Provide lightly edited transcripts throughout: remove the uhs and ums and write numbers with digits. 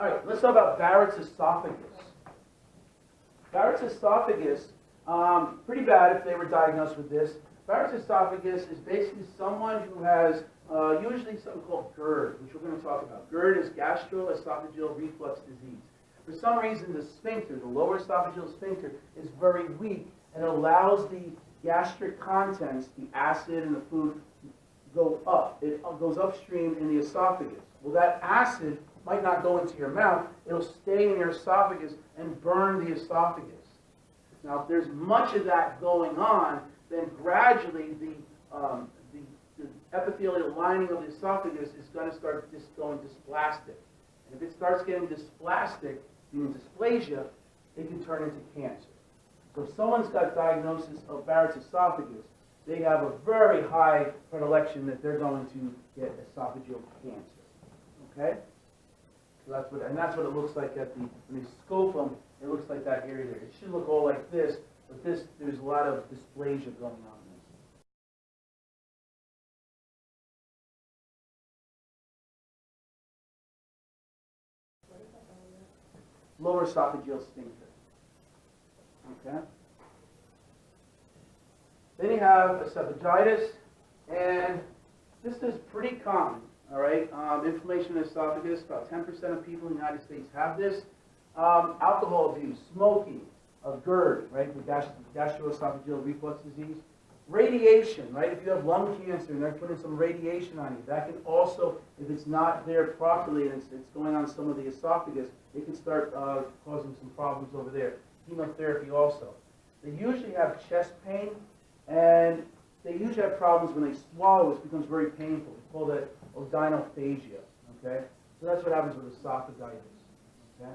All right, let's talk about Barrett's esophagus. Barrett's esophagus, pretty bad if they were diagnosed with this. Barrett's esophagus is basically someone who has usually something called GERD, which we're going to talk about. GERD is gastroesophageal reflux disease. For some reason, the sphincter, the lower esophageal sphincter, is very weak and allows the gastric contents, the acid and the food, go up. It goes upstream in the esophagus. Well, that acid might not go into your mouth. It'll stay in your esophagus and burn the esophagus. Now, if there's much of that going on, then gradually the epithelial lining of the esophagus is going to start going dysplastic. And if it starts getting dysplastic, meaning dysplasia, it can turn into cancer. So if someone's got diagnosis of Barrett's esophagus, they have a very high predilection that they're going to get esophageal cancer. Okay? So that's what it looks like at when you scope them. It looks like that area there. It should look all like this, but there's a lot of dysplasia going on. Lower esophageal sphincter. Okay. Then you have esophagitis, and this is pretty common. All right, inflammation in the esophagus. About 10% of people in the United States have this. Alcohol abuse, smoking, GERD, right, the gastroesophageal reflux disease. Radiation, right? If you have lung cancer and they're putting some radiation on you, that can also, if it's not there properly and it's going on some of the esophagus, it can start causing some problems over there. Chemotherapy also. They usually have chest pain, and they usually have problems when they swallow, which becomes very painful. We call that odynophagia. Okay, so that's what happens with esophagitis. Okay,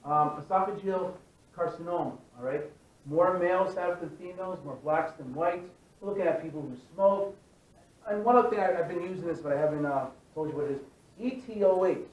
esophageal carcinoma. All right, more males have than females, more blacks than whites. We're looking at people who smoke. And one other thing, I've been using this, but I haven't told you what it is. ETOH,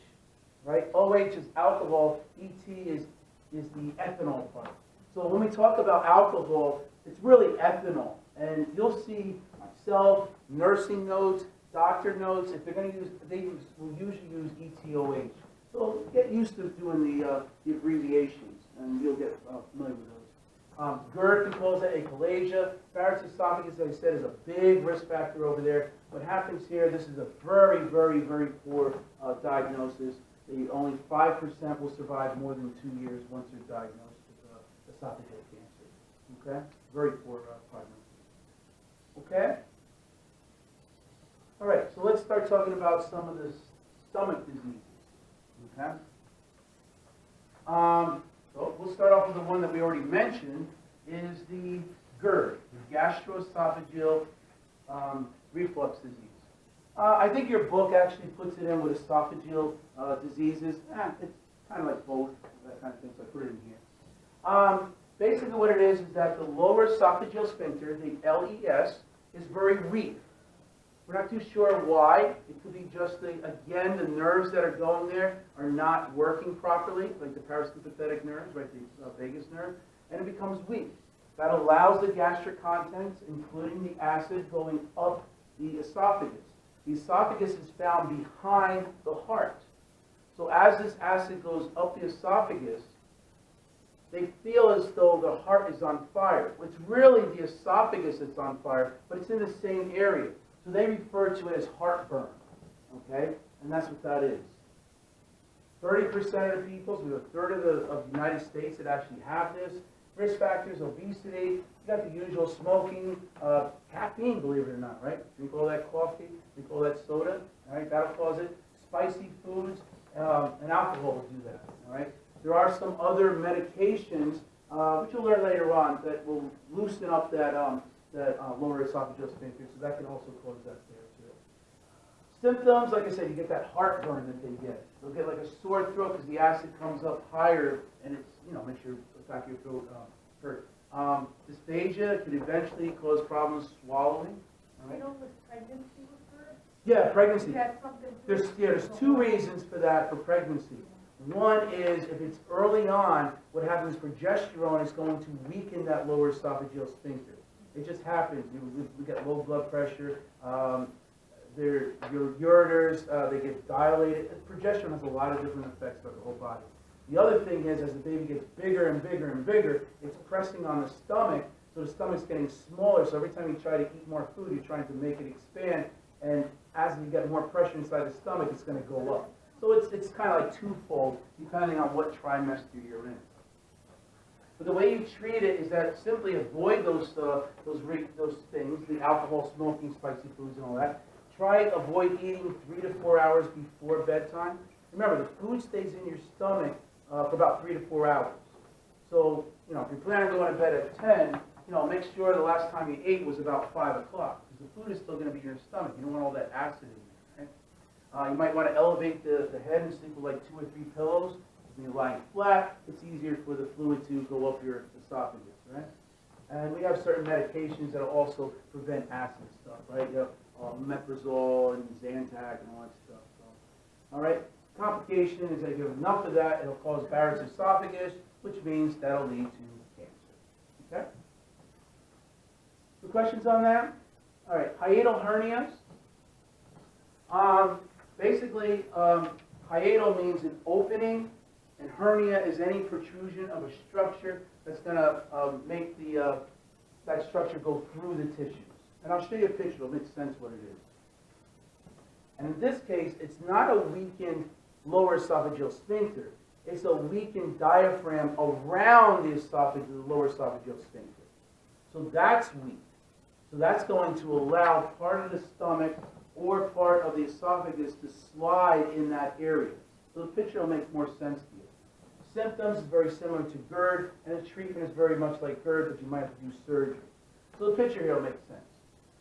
right? OH is alcohol. ET is the ethanol part. So when we talk about alcohol, it's really ethanol. And you'll see myself, nursing notes, doctor notes, if they're going to use, they will usually use ETOH. So get used to doing the abbreviations, and you'll get familiar with those. GERD can cause achalasia. Barrett's esophagus, as I said, is a big risk factor over there. What happens here, this is a very, very, very poor diagnosis. Only 5% will survive more than 2 years once they're diagnosed with esophageal cancer. Okay? Very poor prognosis. Okay? All right, so let's start talking about some of the stomach diseases. Okay? So we'll start off with the one that we already mentioned, is the GERD, the gastroesophageal reflux disease. I think your book actually puts it in with esophageal diseases. It's kind of like both, that kind of thing, so I put it in here. Basically what it is that the lower esophageal sphincter, the LES, is very weak. We're not too sure why. It could be just, again, the nerves that are going there are not working properly, like the parasympathetic nerves, right, the vagus nerve, and it becomes weak. That allows the gastric contents, including the acid, going up the esophagus. The esophagus is found behind the heart. So as this acid goes up the esophagus, they feel as though the heart is on fire. It's really the esophagus that's on fire, but it's in the same area. So they refer to it as heartburn, okay? And that's what that is. 30% of the people, so we have a third of the United States that actually have this. Risk factors, obesity, you got the usual smoking, caffeine, believe it or not, right? Drink all that coffee, drink all that soda, all right? That'll cause it. Spicy foods, and alcohol will do that, all right? There are some other medications, which you'll learn later on, that will loosen up that lower esophageal sphincter, so that can also cause that there too. Symptoms, like I said, you get that heartburn that they get. They'll get like a sore throat because the acid comes up higher, and it's, makes the back of your throat hurt. Dysphagia could eventually cause problems swallowing. Right. With pregnancy with GERD? Yeah, pregnancy. There's 2 reasons for that for pregnancy. One is if it's early on, what happens, progesterone is going to weaken that lower esophageal sphincter. It just happens. We get low blood pressure. your ureters, they get dilated. Progesterone has a lot of different effects on the whole body. The other thing is, as the baby gets bigger and bigger and bigger, it's pressing on the stomach, so the stomach's getting smaller. So every time you try to eat more food, you're trying to make it expand, and as you get more pressure inside the stomach, it's going to go up. So it's kind of like twofold, depending on what trimester you're in. But the way you treat it is that simply avoid those things, the alcohol, smoking, spicy foods, and all that. Try avoid eating 3 to 4 hours before bedtime. Remember, the food stays in your stomach for about 3 to 4 hours. So, if you're planning on going to bed at 10, make sure the last time you ate was about 5 o'clock, because the food is still going to be in your stomach. You don't want all that acid in there, right? You might want to elevate the head and sleep with like 2 or 3 pillows. When you're lying flat, it's easier for the fluid to go up your esophagus, right? And we have certain medications that will also prevent acid stuff, right? You have Meprazole and Zantac and all that stuff. So, all right. Complication is that if you have enough of that, it'll cause Barrett's esophagus, which means that'll lead to cancer. Okay? Any questions on that? All right. Hiatal hernias. Basically, hiatal means an opening, and hernia is any protrusion of a structure that's going to make that structure go through the tissues. And I'll show you a picture. It'll make sense what it is. And in this case, it's not a weakened lower esophageal sphincter. It's a weakened diaphragm around the esophagus, the lower esophageal sphincter. So that's weak. So that's going to allow part of the stomach or part of the esophagus to slide in that area. So the picture will make more sense to you. Symptoms is very similar to GERD, and the treatment is very much like GERD, but you might have to do surgery. So the picture here will make sense.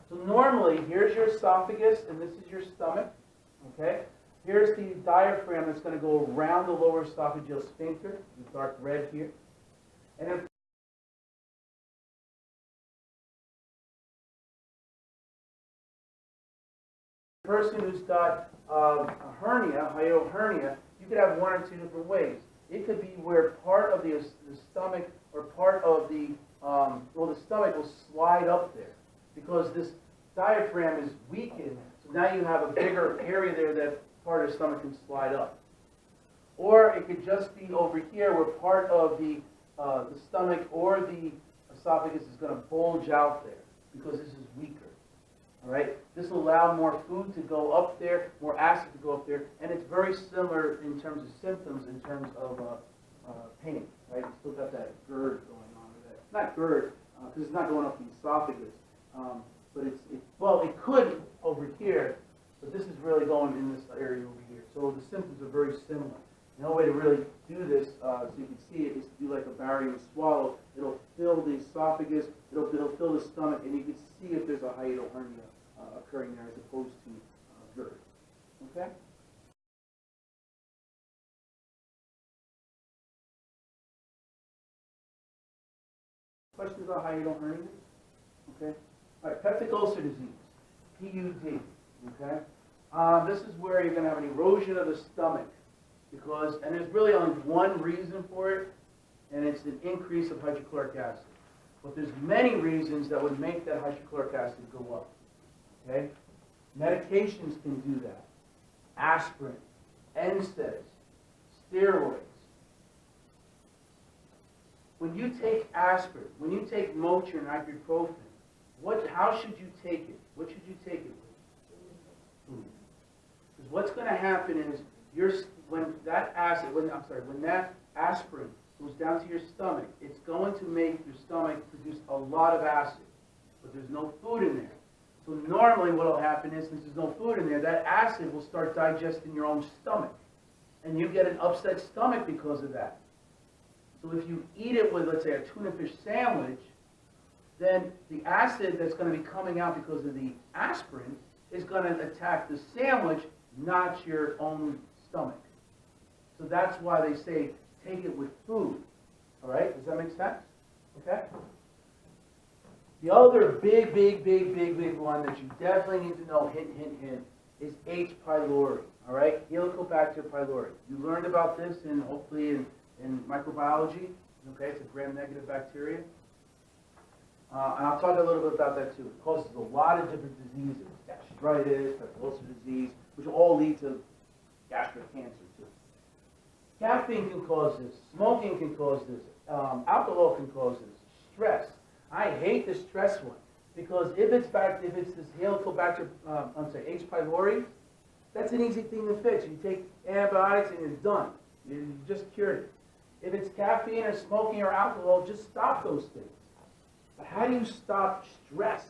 So normally, here's your esophagus, and this is your stomach, okay? Here's the diaphragm that's going to go around the lower esophageal sphincter, the dark red here. And then the person who's got a hernia, hiatal hernia, you could have 1 or 2 different ways. It could be where part of the stomach or part of the, the stomach will slide up there because this diaphragm is weakened, so now you have a bigger area there that part of the stomach can slide up. Or it could just be over here where part of the stomach or the esophagus is going to bulge out there because this is weaker. All right? This will allow more food to go up there, more acid to go up there, and it's very similar in terms of symptoms, in terms of pain. Right? You still got that GERD going on with that. Not GERD, because it's not going up the esophagus, but it could over here, but this is really going in this area over here. So the symptoms are very similar. The only way to really do this, so you can see it, is to do like a barium swallow. It'll fill the esophagus, it'll fill the stomach, and you can see if there's a hiatal hernia occurring there as opposed to GERD. Okay? Questions about hiatal hernia? Okay? All right, peptic ulcer disease, PUD. Okay? This is where you're going to have an erosion of the stomach. And there's really only one reason for it, and it's an increase of hydrochloric acid. But there's many reasons that would make that hydrochloric acid go up. Okay? Medications can do that. Aspirin, NSAIDs, steroids. When you take aspirin, when you take Motrin, ibuprofen, how should you take it? What should you take it with? Food. Because what's going to happen is when that aspirin goes down to your stomach, it's going to make your stomach produce a lot of acid, but there's no food in there. So normally what will happen is, since there's no food in there, that acid will start digesting your own stomach, and you get an upset stomach because of that. So if you eat it with, let's say, a tuna fish sandwich, then the acid that's going to be coming out because of the aspirin is going to attack the sandwich, not your own stomach. So that's why they say take it with food. All right? Does that make sense? Okay? The other big one that you definitely need to know, hint, is H. pylori. All right? Heliocobacter pylori. You learned about this hopefully in microbiology. Okay? It's a gram-negative bacteria. And I'll talk a little bit about that too. It causes a lot of different diseases, gastritis, ulcer disease, which all lead to gastric cancer too. Caffeine can cause this, smoking can cause this, alcohol can cause this, stress. I hate the stress one because if it's this Helicobacter, H. pylori, that's an easy thing to fix. You take antibiotics and you're done. You just cured it. If it's caffeine or smoking or alcohol, just stop those things. But how do you stop stress?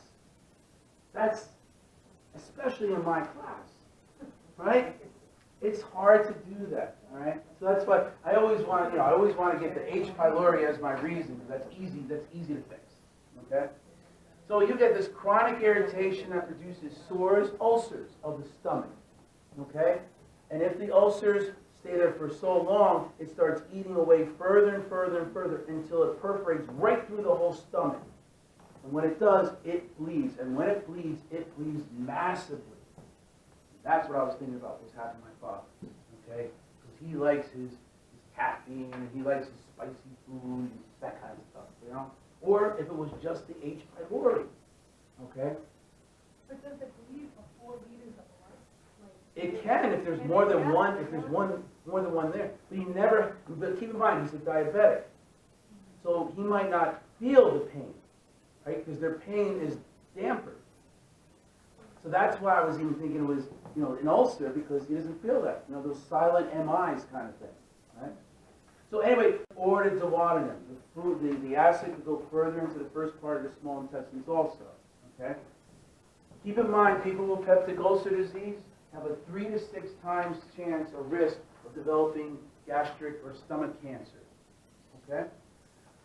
That's, especially in my class, right? It's hard to do that, all right? So that's why I always want to get the H. pylori as my reason, because that's easy to fix, okay? So you get this chronic irritation that produces sores, ulcers of the stomach, okay? And if the ulcers stay there for so long, it starts eating away further and further and further until it perforates right through the whole stomach. And when it does, it bleeds. And when it bleeds massively. That's what I was thinking about, what's happened to my father, okay? Because he likes his caffeine, and he likes his spicy food, and that kind of stuff, you know? Or if it was just the H. pylori, okay? But does it bleed for 4 liters of blood? It can if there's more than one, more than one there. But he never, but keep in mind, he's a diabetic. So he might not feel the pain, right? Because their pain is dampened. So that's why I was even thinking it was, an ulcer, because he doesn't feel that. Those silent MIs kind of thing, right? So anyway, or the duodenum, the acid could go further into the first part of the small intestines also, okay? Keep in mind, people with peptic ulcer disease have a 3 to 6 times chance or risk of developing gastric or stomach cancer, okay?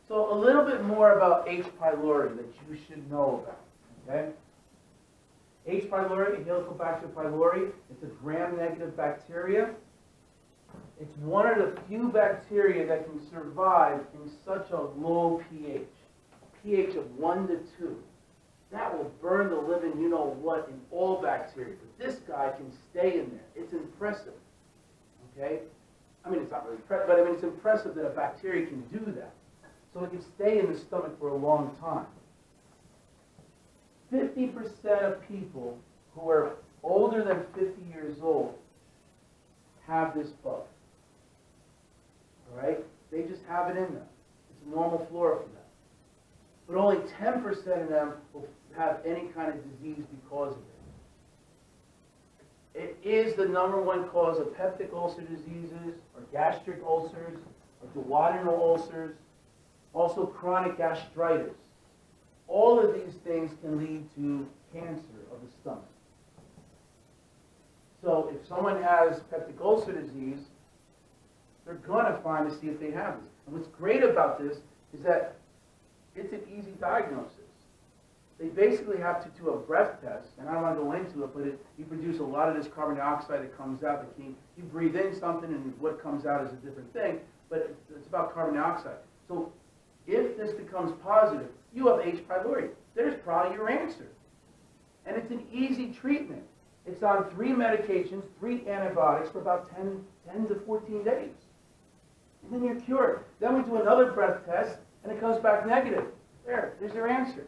So a little bit more about H. pylori that you should know about, okay? H. pylori, Helicobacter pylori, it's a gram-negative bacteria. It's one of the few bacteria that can survive in such a low pH of 1 to 2. That will burn the living you-know-what in all bacteria. But this guy can stay in there. It's impressive, okay? I mean, it's not really impressive, but it's impressive that a bacteria can do that. So it can stay in the stomach for a long time. 50% of people who are older than 50 years old have this bug. All right? They just have it in them. It's a normal flora for them. But only 10% of them will have any kind of disease because of it. It is the #1 cause of peptic ulcer diseases, or gastric ulcers, or duodenal ulcers, also chronic gastritis. All of these things can lead to cancer of the stomach. So if someone has peptic ulcer disease, they're going to find to see if they have this. And what's great about this is that it's an easy diagnosis. They basically have to do a breath test, and I don't want to go into it, but you produce a lot of this carbon dioxide that comes out. You breathe in something, and what comes out is a different thing, but it's about carbon dioxide. So if this becomes positive, you have H. pylori. There's probably your answer. And it's an easy treatment. It's on 3 medications, 3 antibiotics for about 10 to 14 days. And then you're cured. Then we do another breath test, and it comes back negative. There's your answer.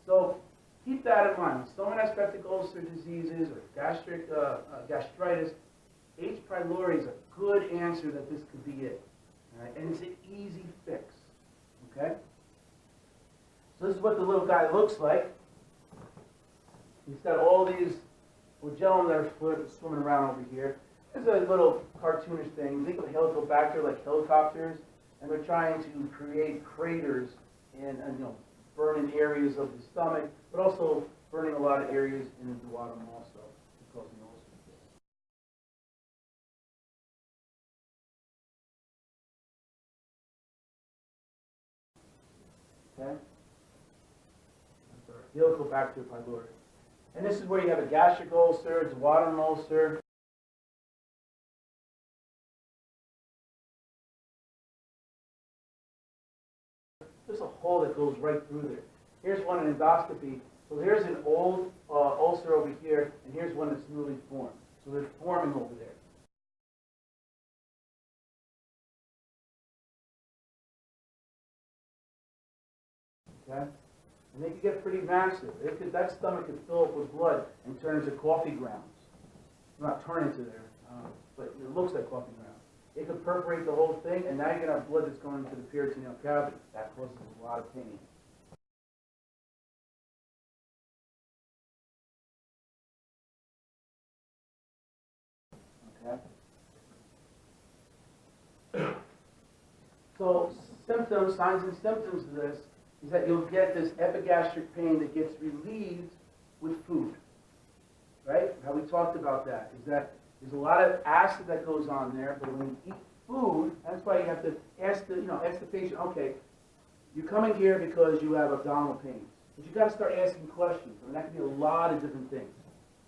So keep that in mind. When someone has peptic ulcer diseases or gastritis, H. pylori is a good answer that this could be it. All right? And it's an easy fix. Okay? So this is what the little guy looks like. He's got all these gentlemen that are swimming around over here. There's a little cartoonish thing. Think of Helicobacter like helicopters, and they're trying to create craters and burning areas of the stomach, but also burning a lot of areas in the duodenum also, causing ulcers. Okay? Helicobacter pylori. And this is where you have a gastric ulcer, duodenal ulcer. There's a hole that goes right through there. Here's one in endoscopy. So here's an old ulcer over here, and here's one that's newly formed. So they're forming over there. okay? And they can get pretty massive. That stomach could fill up with blood and turn into coffee grounds. Not turn into there, but it looks like coffee grounds. It could perforate the whole thing, and now you're going to have blood that's going into the peritoneal cavity. That causes a lot of pain. Okay? So symptoms, signs and symptoms of this is that you'll get this epigastric pain that gets relieved with food. Right? How we talked about that is that there's a lot of acid that goes on there, but when you eat food, that's why you have to ask the patient, okay, you're coming here because you have abdominal pain. But you got to start asking questions. I mean, that could be a lot of different things.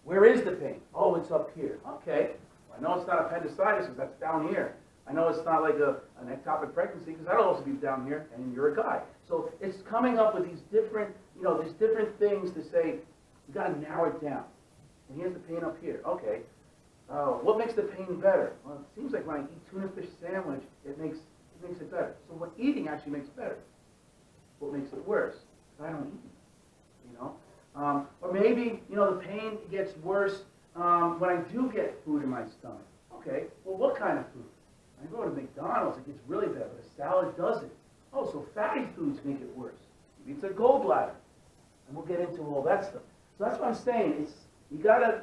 Where is the pain? Oh, it's up here. Okay. Well, I know it's not appendicitis because that's down here. I know it's not like an ectopic pregnancy because that'll also be down here, and you're a guy. So it's coming up with these different, these different things to say, you got to narrow it down. And here's the pain up here. Okay. What makes the pain better? Well, it seems like when I eat tuna fish sandwich, it makes it better. So what eating actually makes better? What makes it worse? I don't eat. Or maybe the pain gets worse when I do get food in my stomach. Okay. Well, what kind of food? I go to McDonald's, it gets really bad, but a salad doesn't. Oh, so fatty foods make it worse. Maybe it's a gallbladder, and we'll get into all that stuff. So that's what I'm saying. You got to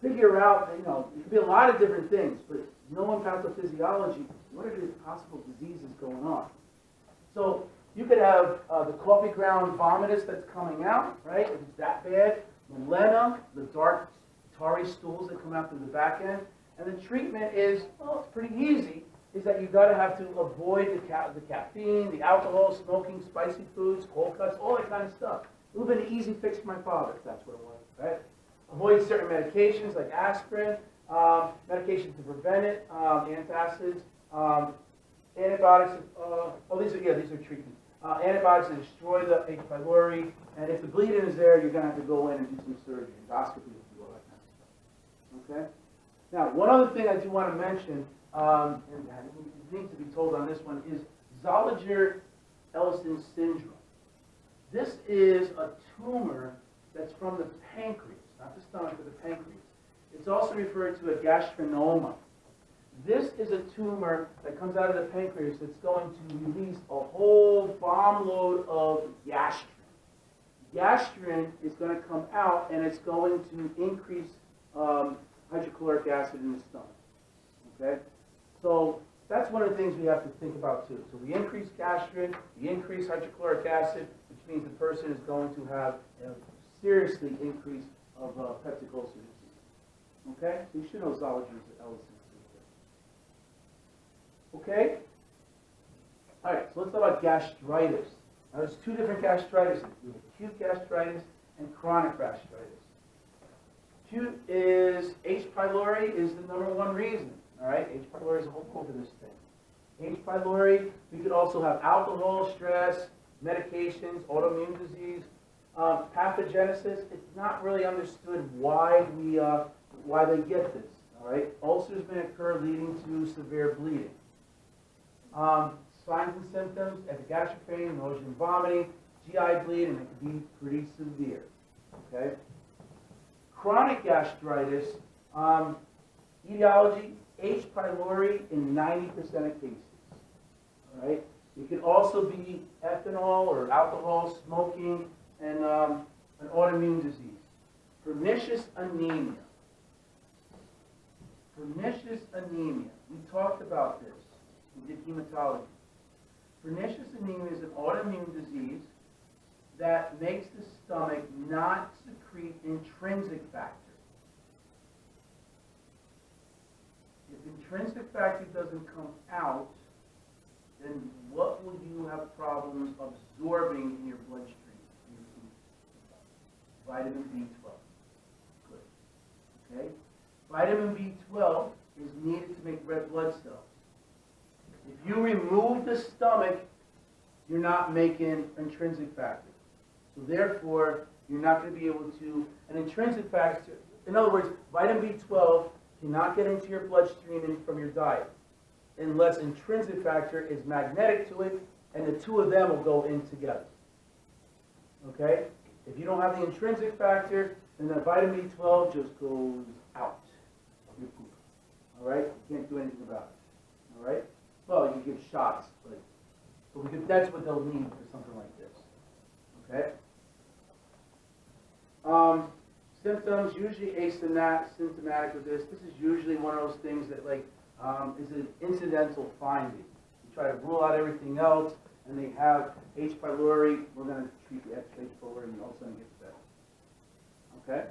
figure out, it could be a lot of different things, but knowing pathophysiology, what are the possible diseases going on? So you could have the coffee ground vomitus that's coming out, right? If it's that bad, melena, the dark tarry stools that come out through the back end, and the treatment is, well, it's pretty easy, is that you've got to have to avoid the caffeine, the alcohol, smoking, spicy foods, cold cuts, all that kind of stuff. It would have been an easy fix for my father, if that's what it was, right? Avoid certain medications like aspirin, medications to prevent it, antacids, antibiotics. These are treatments. Antibiotics to destroy the H. pylori, and if the bleeding is there, you're going to have to go in and do some surgery, endoscopy, all that kind of stuff. Okay. Now, one other thing I do want to mention, and it needs to be told on this one, is Zollinger-Ellison syndrome. This is a tumor that's from the pancreas. Not the stomach, but the pancreas. It's also referred to as gastrinoma. This is a tumor that comes out of the pancreas that's going to release a whole bomb load of gastrin. Gastrin is going to come out, and it's going to increase hydrochloric acid in the stomach. Okay? So that's one of the things we have to think about too. So we increase gastrin, we increase hydrochloric acid, which means the person is going to have a seriously increased of peptic ulcer disease. Okay? So you should know Zollinger-Ellison syndrome. Okay? All right, so let's talk about gastritis. Now, there's two different gastritis. We have acute gastritis and chronic gastritis. Acute is H. pylori is the #1 reason. All right? H. pylori is a whole book of this thing. H. pylori, we could also have alcohol, stress, medications, autoimmune disease. Pathogenesis, it's not really understood why they get this. All right, ulcers may occur leading to severe bleeding. Signs and symptoms: epigastric pain, nausea and vomiting, GI bleed, and it can be pretty severe. Okay. Chronic gastritis, etiology: H. pylori in 90% of cases. All right. It can also be ethanol or alcohol, smoking, and an autoimmune disease. Pernicious anemia. Pernicious anemia. We talked about this. We did hematology. Pernicious anemia is an autoimmune disease that makes the stomach not secrete intrinsic factor. If intrinsic factor doesn't come out, then what will you have problems absorbing in your bloodstream? Vitamin B12. Good. Okay? Vitamin B12 is needed to make red blood cells. If you remove the stomach, you're not making intrinsic factor. So therefore, you're not going to be able to, an intrinsic factor, in other words, vitamin B12 cannot get into your bloodstream from your diet unless intrinsic factor is magnetic to it, and the two of them will go in together. okay? If you don't have the intrinsic factor, then the vitamin B12 just goes out of your poop, all right? You can't do anything about it, all right? Well, you can give shots, but that's what they'll need for something like this, okay? Symptoms, usually asymptomatic of this. This is usually one of those things that is an incidental finding. You try to rule out everything else, and they have H. pylori. We're going to treat the H. pylori, and all of a sudden it gets better. Okay?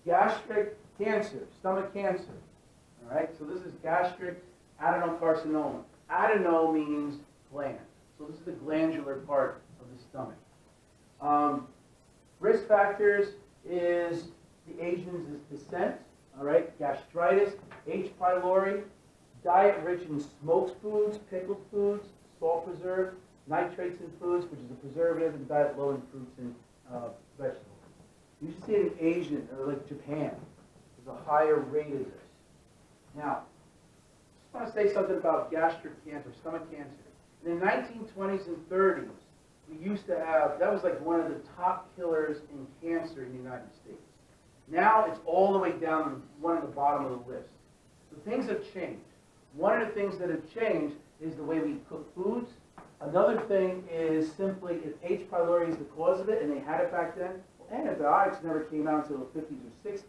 Gastric cancer, stomach cancer. All right? So this is gastric adenocarcinoma. Adeno means gland. So this is the glandular part of the stomach. Risk factors is the Asians' descent, all right, gastritis, H. pylori, diet rich in smoked foods, pickled foods, salt preserved, nitrates in foods, which is a preservative, and diet low in fruits and vegetables. You should see it in Asian, or like Japan. There's a higher rate of this. Now, I just want to say something about gastric cancer, stomach cancer. In the 1920s and 30s, we used to have, that was like one of the top killers in cancer in the United States. Now it's all the way down, one at the bottom of the list. So things have changed. One of the things that have changed is the way we cook foods. Another thing is simply if H. pylori is the cause of it, and they had it back then, well, antibiotics never came out until the 50s or 60s.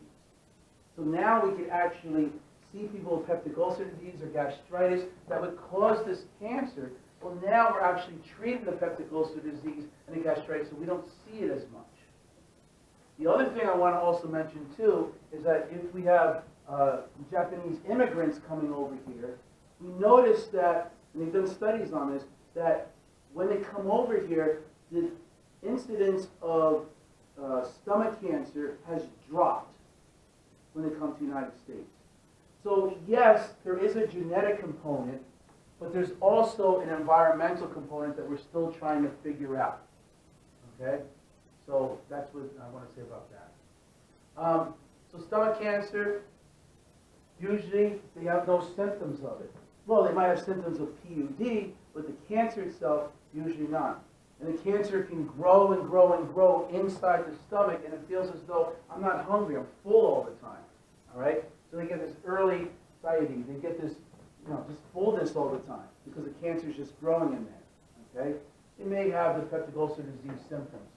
So now we can actually see people with peptic ulcer disease or gastritis that would cause this cancer. Well, now we're actually treating the peptic ulcer disease and the gastritis, so we don't see it as much. The other thing I want to also mention, too, is that if we have Japanese immigrants coming over here, we notice that, and they've done studies on this, that when they come over here, the incidence of stomach cancer has dropped when they come to the United States. So, yes, there is a genetic component, but there's also an environmental component that we're still trying to figure out, okay? So that's what I want to say about that. So stomach cancer, usually they have no symptoms of it. Well, they might have symptoms of PUD, but the cancer itself, usually not. And the cancer can grow and grow and grow inside the stomach, and it feels as though I'm not hungry, I'm full all the time, all right? So they get this early satiety, they get this just fullness all the time because the cancer is just growing in there, okay? They may have the peptic ulcer disease symptoms,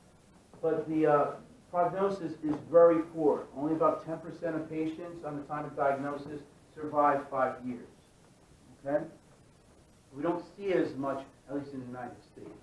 but the prognosis is very poor. Only about 10% of patients on the time of diagnosis survive 5 years, okay? We don't see it as much, at least in the United States.